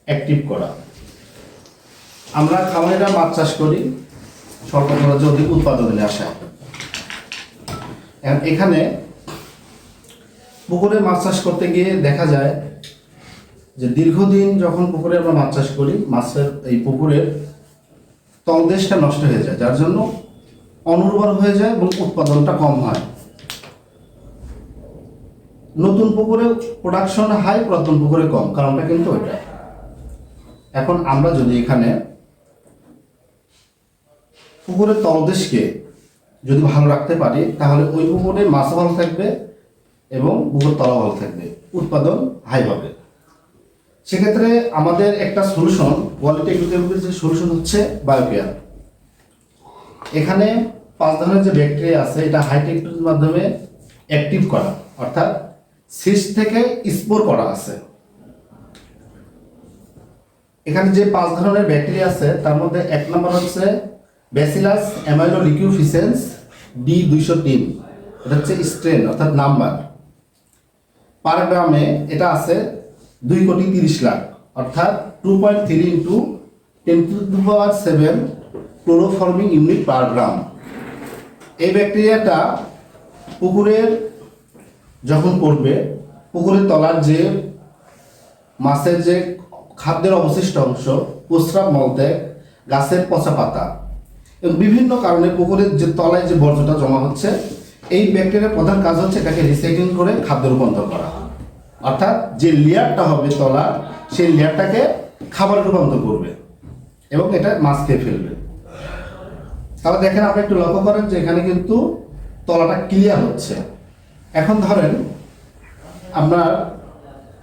Active করা। আমরা খামারিরা মাছ চাষ করি স্বল্প খরচে অধিক উৎপাদনের আশায়। এখানে পুকুরে মাছ চাষ করতে গিয়ে দেখা যায় যে দীর্ঘদিন যখন পুকুরে আমরা মাছ চাষ করি, মাছের এই পুকুরের তলদেশটা নষ্ট হয়ে যায়, যার জন্য অনুর্বর হয়ে যায় এবং উৎপাদনটা কম হয়। নতুন পুকুরে প্রোডাকশন হাই, পুরাতন পুকুরে কম, কারণটা কিন্তু ওইটা। এখন আমরা যদি এখানে পুকুরের তলদেশকে যদি ভালো রাখতে পারি, তাহলে ওই পুকুরে মাছও ভালো থাকবে এবং পুকুর তলা ভালো থাকবে, উৎপাদন হাই হবে। সেক্ষেত্রে আমাদের একটা সলিউশন, কোয়ালিটি এগ্রিকালচারের যে সলিউশন হচ্ছে বায়োকেয়ার। এখানে 5 ধরনের যে ব্যাকটেরিয়া আছে, এটা হাই টেকনোলজির মাধ্যমে অ্যাক্টিভ করা, অর্থাৎ সিস্ট থেকে স্পোর করা আছে। এখানে যে 5 ধরনের ব্যাকটেরিয়া আছে, তার মধ্যে 1 নম্বর হচ্ছে ব্যাসিলাস অ্যামাইলোলিকিউফিসেন্স D203। এটা হচ্ছে স্ট্রেন অর্থাৎ নাম্বার। পার গ্রামে এটা আছে 2,30,00,000, অর্থাৎ 2.3 ইন্টু 10⁻⁷ ক্লোরোফর্মিং ইউনিট পার গ্রাম। এই ব্যাকটেরিয়াটা পুকুরের যখন পড়বে, পুকুরের তলার যে মাছের যে খাদ্যের অবশিষ্ট অংশ, প্রস্রাব, মলত্যাগ, গাছের পচা পাতা এবং বিভিন্ন কারণে পুকুরের যে তলায় যে বর্জ্যটা জমা হচ্ছে, এই ব্যাকটেরিয়ার প্রধান কাজ হচ্ছে এটাকে রিসাইক্লিং করে খাদ্য রূপান্তর করা। অর্থাৎ যে লেয়ারটা হবে তলার, সেই লেয়ারটাকে খাবারে রূপান্তর করবে এবং এটা মাছ খেয়ে ফেলবে। তাহলে দেখেন, আপনি একটু লক্ষ্য করেন যে এখানে কিন্তু তলাটা ক্লিয়ার হচ্ছে। এখন ধরেন আপনার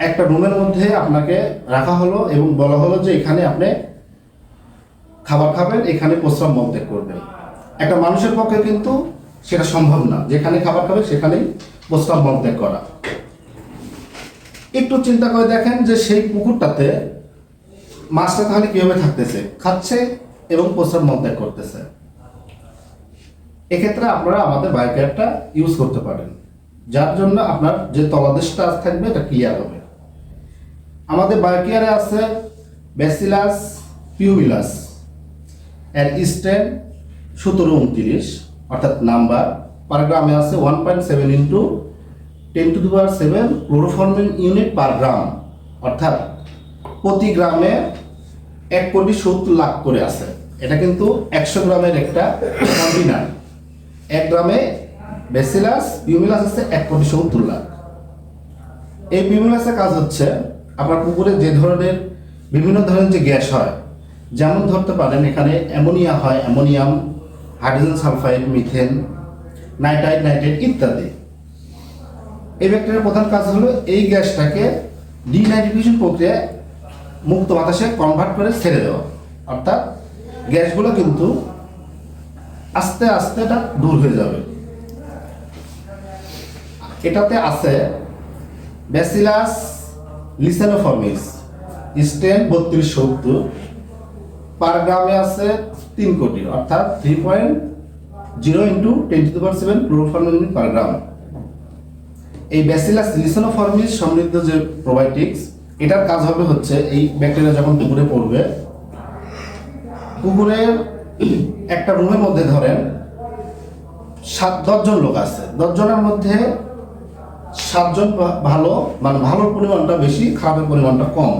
একটা রুমের মধ্যে আপনাকে রাখা হলো এবং বলা হলো যে এখানে আপনি খাবার খাবেন, এখানে প্রস্রাব মলত্যাগ করবেন। একটা মানুষের পক্ষে কিন্তু সেটা সম্ভব না, যেখানে খাবার খাবে সেখানেই প্রস্রাব মলত্যাগ করা। একটু চিন্তা করে দেখেন যে সেই পুকুরটাতে মাছটা তাহলে কিভাবে থাকতেছে, খাচ্ছে এবং প্রস্রাব মলত্যাগ করতেছে। এক্ষেত্রে আপনারা আমাদের বায়োকেয়ারটা ইউজ করতে পারেন, যার জন্য আপনার যে তলাদেশটা থাকবে এটা ক্লিয়ার হবে। আমাদের বায়োকেয়ারে আছে ব্যাসিলাস পিউবিলাস, এর স্ট্রেন 1729, অর্থাৎ নাম্বার। পার গ্রামে আছে 1.7 ইন্টু 10⁻⁷ ক্লোরোফর্মিং ইউনিট পার গ্রাম, অর্থাৎ প্রতি গ্রামে 1,70,00,000 করে আছে। এটা কিন্তু 100 গ্রামের একটা কন্টেনার। 1 গ্রামে ব্যাসিলাস পিউবিলাস আছে 1,70,00,000। এই পিউবিলাসের কাজ হচ্ছে আপনার পুকুরে যে ধরনের বিভিন্ন ধরনের যে গ্যাস হয়, যেমন ধরতে পারেন এখানে অ্যামোনিয়া হয়, ammonium, hydrogen sulphide, methane, nitrite ইত্যাদি। এই ব্যাকটেরিয়ার প্রধান কাজ হলো এই গ্যাসটাকে ডিনাইট্রিফিকেশন প্রক্রিয়ায় মুক্ত বাতাসে কনভার্ট করে ছেড়ে দেওয়া, অর্থাৎ গ্যাসগুলো কিন্তু আস্তে আস্তে এটা দূর হয়ে যাবে। এটাতে আছে ব্যাসিলাস লিসেনোফর্মিস, স্ট্রেন 3270, পার গ্রামে আছে 3 কোটি, অর্থাৎ 3.0 ইন্টু 10⁻⁷ ক্লোরোফর্মিং ইউনিট পার গ্রাম। এই ব্যাসিলাস লিসেনোফর্মিস সমৃদ্ধ যে প্রোবায়োটিক্স, এটার কাজ হবে হচ্ছে এই ব্যাকটেরিয়া যখন পুকুরে পড়বে, পুকুরের একটা রুমের মধ্যে ধরেন 10 জন লোক আছে, 10 জনের মধ্যে 7 জন ভালো, মানে ভালোর পরিমাণটা বেশি, খারাপের পরিমাণটা কম।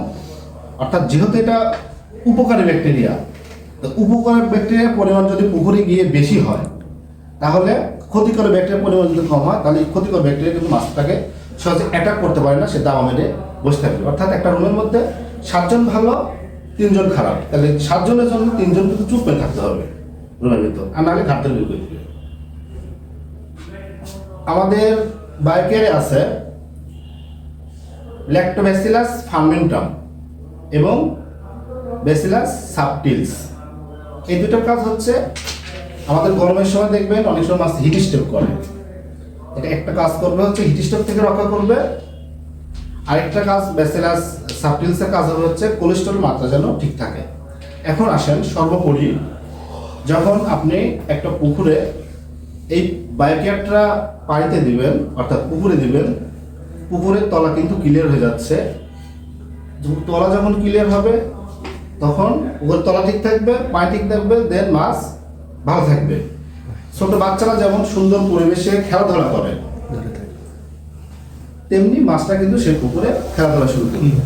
অর্থাৎ যেহেতু এটা উপকারী ব্যাকটেরিয়া, তো উপকারী ব্যাকটেরিয়ার পরিমাণ যদি পুকুরে গিয়ে বেশি হয়, তাহলে ক্ষতিকর ব্যাকটেরিয়ার পরিমাণ যদি কম হয়, তাহলে ক্ষতিকর ব্যাকটেরিয়া কিন্তু মাছটাকে সহজে অ্যাটাক করতে পারে না, সে দাওয়া মেরে বসে থাকবে। অর্থাৎ একটা রুমের মধ্যে 7 জন ভালো, 3 জন খারাপ, তাহলে 7 জনের জন্য 3 জন কিন্তু চুপ করে থাকতে হবে রুমের ভিতর, আর নাহলে ঘাটতে বের করে দিবে। আমাদের বায়োকেয়ারে আছে ল্যাক্টোব্যাসিলাস ফার্মেন্টাম এবং ব্যাসিলাস সাবটিলস। এই দুটোর কাজ হচ্ছে, আমাদের গরমের সময় দেখবেন অনেক সময় মাছ হিট স্ট্রোক করে। এটা একটা কাজ করবে হচ্ছে হিট স্ট্রোক থেকে রক্ষা করবে, আরেকটা কাজ ব্যাসিলাস সাবটিলসের কাজ হবে হচ্ছে কোলেস্টেরল মাত্রা যেন ঠিক থাকে। এখন আসেন, সর্বোপরি যখন আপনি একটা পুকুরে এই বায়োকেয়ারটা পানিতে দিবেন, অর্থাৎ পুকুরে দিবেন, পুকুরের তলা কিন্তু ক্লিয়ার হয়ে যাচ্ছে, তলা যখন ক্লিয়ার হবে তখন ওর তলা ঠিক থাকবে, পায়ে ঠিক থাকবে, দেন মাছ ভালো থাকবে। ছোট বাচ্চারা যেমন সুন্দর পরিবেশে খেলাধুলা করে, তেমনি মাছটা কিন্তু সে পুকুরে খেলাধুলা শুরু করবে।